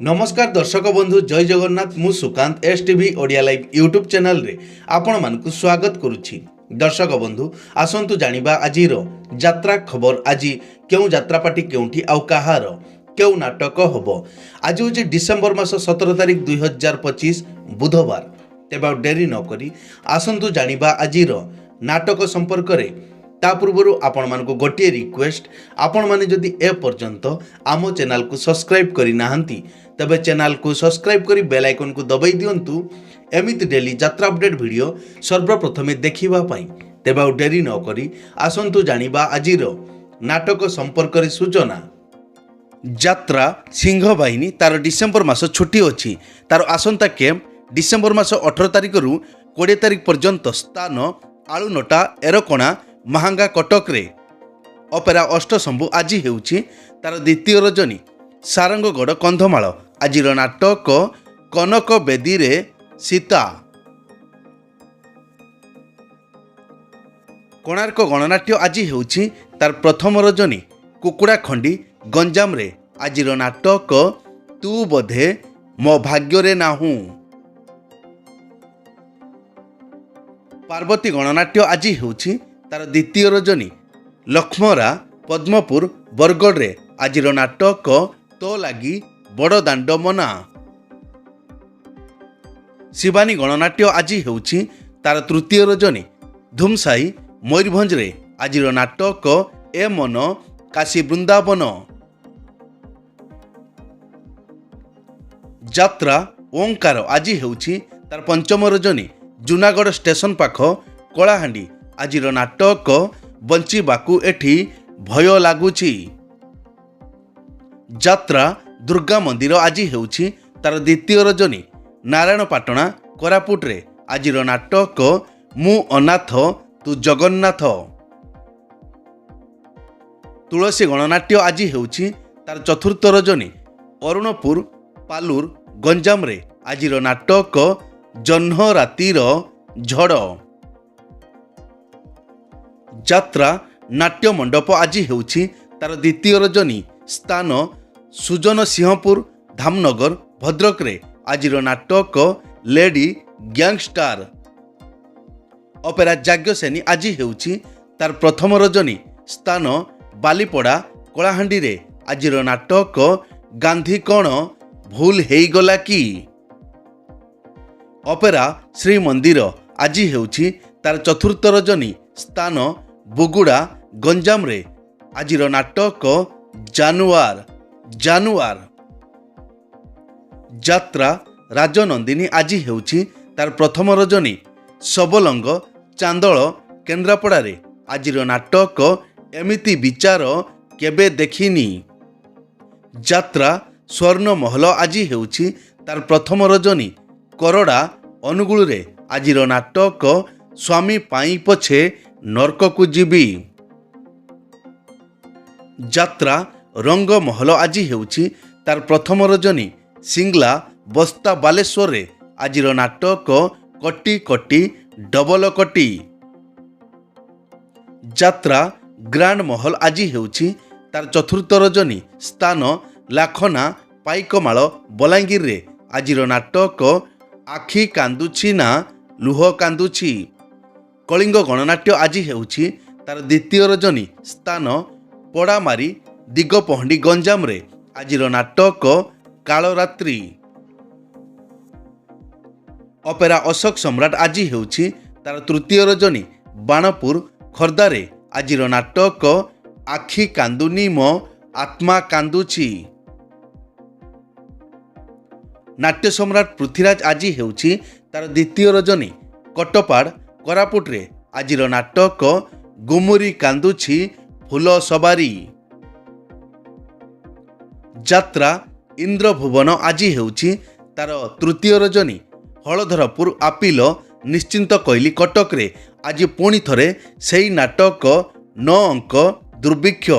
नमस्कार दर्शक बंधु जय जगन्नाथ मु Sukanta S TV Odia live YouTube channel रे आपण मानकु स्वागत करुछि। दर्शक बंधु आसंतु जानिबा आजिर यात्रा खबर। आज केउ यात्रा पार्टी केउठी आउ कहार केउ नाटक होबो। आज होछि डिसेंबर मास 17 तारिख 2025 बुधवार। तेबा डेरी न करी आसंतु जानिबा आजिर नाटक संपर्क रे। ता पूर्व आपण मानकु गोटे रिक्वेस्ट, आपण माने जदि ए पर्यंत आम चैनल को सब्सक्राइब करि नाहंती तबे चैनल को सब्सक्राइब करी बेल आइकन को दबाई दियंतु एमिति डेली यात्रा अपडेट वीडियो सर्वप्रथमे देखिबा पई। तेबा डेरी न करी आसंतु जानिबा आजिर नाटक संपर्क रे सूचना। यात्रा सिंह बाहिनी तार डिसेंबर मास छुट्टी अछि। तार आसंता कैंप डिसेंबर मास 18 तारिख रु 20 तारिख पर्यंत स्थान आलुनटा एरकोणा महांगा कटक रे। अपेरा अष्टशंभु आज हेउछि तार द्वितीय रजनी सारंगगढ़ कंधमाल। आजिर नाटक कनक बेदी रे सीता। कोणार्क गणनाट्य आज हेउछि तार प्रथम रजनी कुकुड़ा खंडी गंजाम रे। आजिर नाटक तू बोधे मो भाग्य रे नाहू। पार्वती गणनाट्य आज हेउछि तार द्वितीय रजनी लक्ष्मरा पद्मपुर बरगढ़ रे। आजिर नाटक तो लगी बड़ दांड मना। शिवानी गणनाट्य आज हेउछि तार तृतीय रजनी धूमसाई मयूरभंज रे। आजिर नाटक ए मन काशी वृंदावन। यात्रा ओंकार आज हेउछि तार पंचम रजनी जूनागढ़ स्टेशन पाख कलाहांडी। आजिर नाटक बंचिबाकू एठी भय लागुछि। यात्रा दुर्गा मंदिर आज हेउछि तार द्वितीय रजनी नारायणपाटଣା कोरापुट रे। आजिर नाटक मु अनाथ तू जगन्नाथ। तुलसी गणनाट्य आज हेउछि तार चतुर्थ रजनी अरुणपुर पालूर गंजाम रे। आजिर नाटक जह्न रातिर झड़। यात्रा नाट्य मंडप आज हेउछि तार द्वितीय रजनी स्थान सुजन सिंहपुर धामनगर भद्रक रे। आजिर नाटक लेडी गैंगस्टार। अपेरा जाग्यसेनी आज हेउछि तार प्रथम रजनी स्थान बालीपड़ा कलाहांडी रे। आजिर नाटक गांधी कौन भूल हेईगला कि। अपेरा श्री मंदिर आज हेउछि तार चतुर्थ रजनी स्थान बुगुड़ा गंजाम रे। आजिर नाटक जानुआर। यात्रा राजनंदिनी आज हेउछि तार प्रथम रजनी सबलंग चांदल केन्द्रापड़ा रे। आजिर नाटक एमिति विचार केबे देखिनी। यात्रा स्वर्ण महल आज हेउछि तार प्रथम रजनी करड़ा अनुगुल रे। आजिर नाटक स्वामी पाई पछे नरक को जीवी। यात्रा रंग महल आज हेउछि तार प्रथम रजनी सिंगला बस्ता बालेश्वर रे। आजिर नाटक कटी कटी डबल कटी। यात्रा ग्रांड महल आज हेउछि तार चतुर्थ रजनी स्थान लाखना पाइकमाल बलांगीर रे। आजिर नाटक आखि कांदुछि ना लुह कांदुछि। कलिंग गणनाट्य आज हेउछि तार द्वितीय रजनी स्थान पड़ामारी दिगपहंडी गंजाम रे। आजिर नाटक कालरात्रि। अपेरा अशोक सम्राट आज हेउछि तार तृतीय रजनी बाणपुर खर्दा रे। आजिर नाटक आखि कांदुनी मो आत्मा कांदुछि। नाट्य सम्राट पृथ्वीराज आज हेउछि तार द्वितीय रजनी कटपाड़ कोरापुट रे। आजिर नाटक गुमुरी कांदुछि फूल सवारी। यात्रा इंद्रभुवन आज हेउछि तार तृतीय रजनी हलधरपुर आपिल निश्चिंत कोइली कटक रे। आज पुणी थरे सेई नाटक 9 अंक दुर्भिक्ष।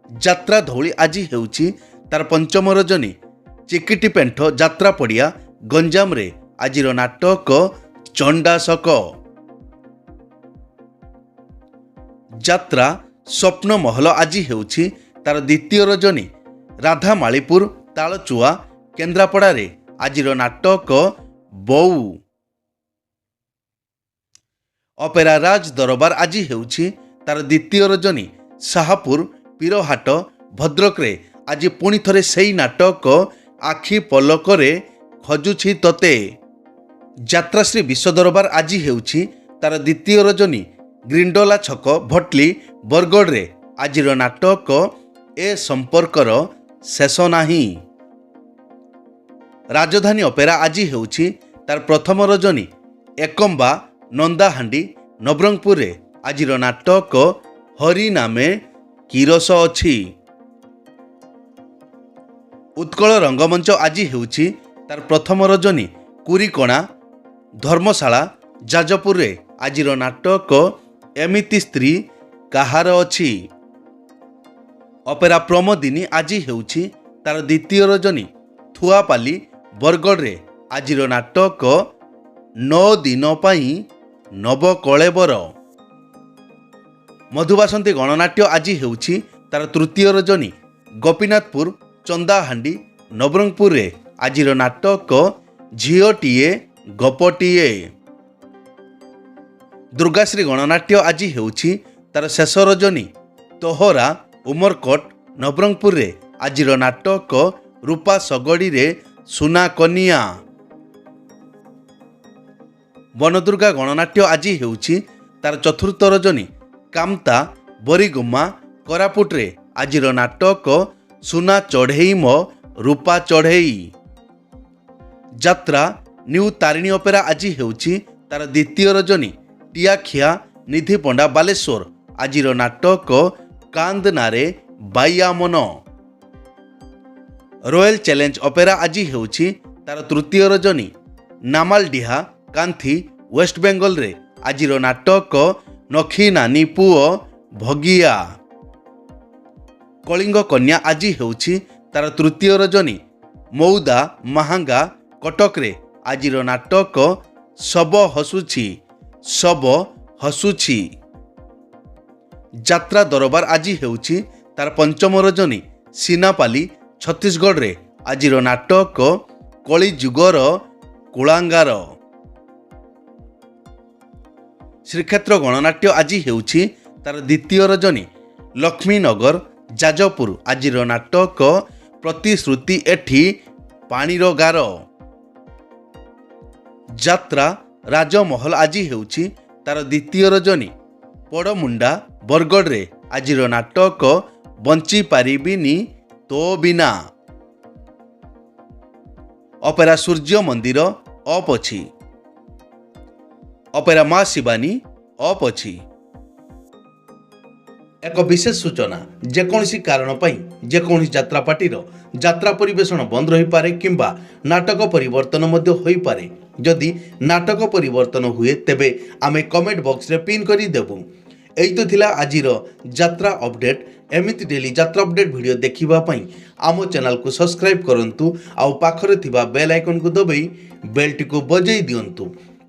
यात्रा धौली आज हेउछि तार पंचम रजनी चिकिटी पेंठ यात्रा पड़िया गंजाम रे। आजिर नाटक चंडाशक। यात्रा स्वप्न महल आज हेउछि तार द्वितीय रजनी राधामालीपुर तालचुआ କେନ୍ଦ୍ରାପଡ଼ାରେ ଆଜିର ନାଟକ ବୋଉ। ଅପେରା ରାଜ ଦରବାର ଆଜି ହେଉଛି ତାର ଦ୍ୱିତୀୟ ରଜନୀ। ଶାହପୁର ପୀରହାଟ ଭଦ୍ରକରେ ଆଜି ପୁଣି ଥରେ ସେଇ ନାଟକ ଆଖି ପଲକରେ ଖୋଜୁଛି ତତେ। ଯାତ୍ରାଶ୍ରୀ ବିଶ୍ୱ ଦରବାର ଆଜି ହେଉଛି ତାର ଦ୍ୱିତୀୟ ରଜନୀ। ଗ୍ରିଣ୍ଡୋଲା ଛକ ଭଟଲି ବରଗଡ଼ରେ ଆଜିର ନାଟକ ଏ ସମ୍ପର୍କର ଶେଷ ନାହିଁ। ରାଜଧାନୀ ଅପେରା ଆଜି ହେଉଛି ତାର ପ୍ରଥମ ରଜନୀ। ଏକମ୍ବା ନନ୍ଦାହାଣ୍ଡି ନବରଙ୍ଗପୁରରେ ଆଜିର ନାଟକ ହରି ନାମେ କିରସ ଅଛି। ଉତ୍କଳ ରଙ୍ଗମଞ୍ଚ ଆଜି ହେଉଛି ତାର ପ୍ରଥମ ରଜନୀ। କୁରିକଣା ଧର୍ମଶାଳା ଯାଜପୁରରେ ଆଜିର ନାଟକ ଏମିତି ସ୍ତ୍ରୀ କାହାର ଅଛି। ଅପେରା ପ୍ରମୋଦିନୀ ଆଜି ହେଉଛି ତାର ଦ୍ୱିତୀୟ ରଜନୀ। ଥୁଆପାଲି ବରଗଡ଼ରେ ଆଜିର ନାଟକ 9 ଦିନ ପାଇଁ ନବକଳେବର। ମଧୁବାସନ୍ତୀ ଗଣନାଟ୍ୟ ଆଜି ହେଉଛି ତାର ତୃତୀୟ ରଜନୀ। ଗୋପୀନାଥପୁର ଚନ୍ଦାହାଣ୍ଡି ନବରଙ୍ଗପୁରରେ ଆଜିର ନାଟକ ଝିଅଟିଏ ଗପଟିଏ। ଦୁର୍ଗାଶ୍ରୀ ଗଣନାଟ୍ୟ ଆଜି ହେଉଛି ତାର ଶେଷ ରଜନୀ। ତୋହରା ଉମରକୋଟ ନବରଙ୍ଗପୁରରେ ଆଜିର ନାଟକ ରୂପା ଶଗଡ଼ିରେ ସୁନା କନିଆ। ବନଦୁର୍ଗା ଗଣନାଟ୍ୟ ଆଜି ହେଉଛି ତାର ଚତୁର୍ଥ ରଜନୀ। କାମତା ବରିଗୁମା କୋରାପୁଟରେ ଆଜିର ନାଟକ ସୁନା ଚଢ଼େଇ ମୋ ରୂପା ଚଢ଼େଇ। ଯାତ୍ରା ନ୍ୟୁ ତାରିଣୀ ଅପେରା ଆଜି ହେଉଛି ତାର ଦ୍ୱିତୀୟ ରଜନୀ। ଟିଆଖିଆ ନିଧିପଣ୍ଡା ବାଲେଶ୍ୱର ଆଜିର ନାଟକ କାନ୍ଦନାରେ ବାଇଆ ମନ। ରୟାଲ ଚ୍ୟାଲେଞ୍ଜ ଅପେରା ଆଜି ହେଉଛି ତାର ତୃତୀୟ ରଜନୀ। ନାମାଲଡିହା କାନ୍ଥି ୱେଷ୍ଟବେଙ୍ଗଲରେ ଆଜିର ନାଟକ ନଖି ନାନୀ ପୁଅ ଭଗିଆ। କଳିଙ୍ଗ କନ୍ୟା ଆଜି ହେଉଛି ତାର ତୃତୀୟ ରଜନୀ। ମଉଦା ମାହାଙ୍ଗା କଟକରେ ଆଜିର ନାଟକ ଶବ ହସୁଛି ଶବ ହସୁଛି। ଯାତ୍ରା ଦରବାର ଆଜି ହେଉଛି ତାର ପଞ୍ଚମ ରଜନୀ। ସିନାପାଲି ଛତିଶଗଡ଼ରେ ଆଜିର ନାଟକ କଳିଯୁଗର କୁଳାଙ୍ଗାର। ଶ୍ରୀକ୍ଷେତ୍ର ଗଣନାଟ୍ୟ ଆଜି ହେଉଛି ତାର ଦ୍ୱିତୀୟ ରଜନୀ। ଲକ୍ଷ୍ମୀନଗର ଯାଜପୁର ଆଜିର ନାଟକ ପ୍ରତିଶ୍ରୁତି ଏଠି ପାଣିର ଗାର। ଯାତ୍ରା ରାଜମହଲ ଆଜି ହେଉଛି ତାର ଦ୍ୱିତୀୟ ରଜନୀ। ପଡ଼ମୁଣ୍ଡା ବରଗଡ଼ରେ ଆଜିର ନାଟକ ବଞ୍ଚିପାରିବିନି ତୋ ବିନା। ଅପେରା ସୂର୍ଯ୍ୟ ମନ୍ଦିର ଅପ୍ ଅଛି। ଅପେରା ମା ଶିବାନୀ ଅପ୍ ଅଛି। ଏକ ବିଶେଷ ସୂଚନା, ଯେକୌଣସି କାରଣ ପାଇଁ ଯେକୌଣସି ଯାତ୍ରା ପାର୍ଟିର ଯାତ୍ରା ପରିବେଷଣ ବନ୍ଦ ରହିପାରେ କିମ୍ବା ନାଟକ ପରିବର୍ତ୍ତନ ମଧ୍ୟ ହୋଇପାରେ। ଯଦି ନାଟକ ପରିବର୍ତ୍ତନ ହୁଏ ତେବେ ଆମେ କମେଣ୍ଟ ବକ୍ସରେ ପିନ୍ କରିଦେବୁ। ଏଇ ତ ଥିଲା ଆଜିର ଯାତ୍ରା ଅପଡେଟ୍। ଏମିତି ଡେଲି ଯାତ୍ରା ଅପଡେଟ୍ ଭିଡ଼ିଓ ଦେଖିବା ପାଇଁ ଆମ ଚ୍ୟାନେଲକୁ ସବସ୍କ୍ରାଇବ୍ କରନ୍ତୁ ଆଉ ପାଖରେ ଥିବା ବେଲ୍ ଆଇକନ୍କୁ ଦବାଇ ବେଲ୍ଟିକୁ ବଜାଇ ଦିଅନ୍ତୁ।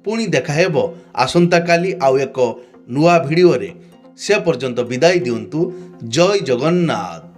ପୁଣି ଦେଖା ହେବ ଆସନ୍ତାକାଲି ଆଉ ଏକ ନୂଆ ଭିଡ଼ିଓରେ। ସେ ପର୍ଯ୍ୟନ୍ତ ବିଦାୟ ଦିଅନ୍ତୁ। ଜୟ ଜଗନ୍ନାଥ।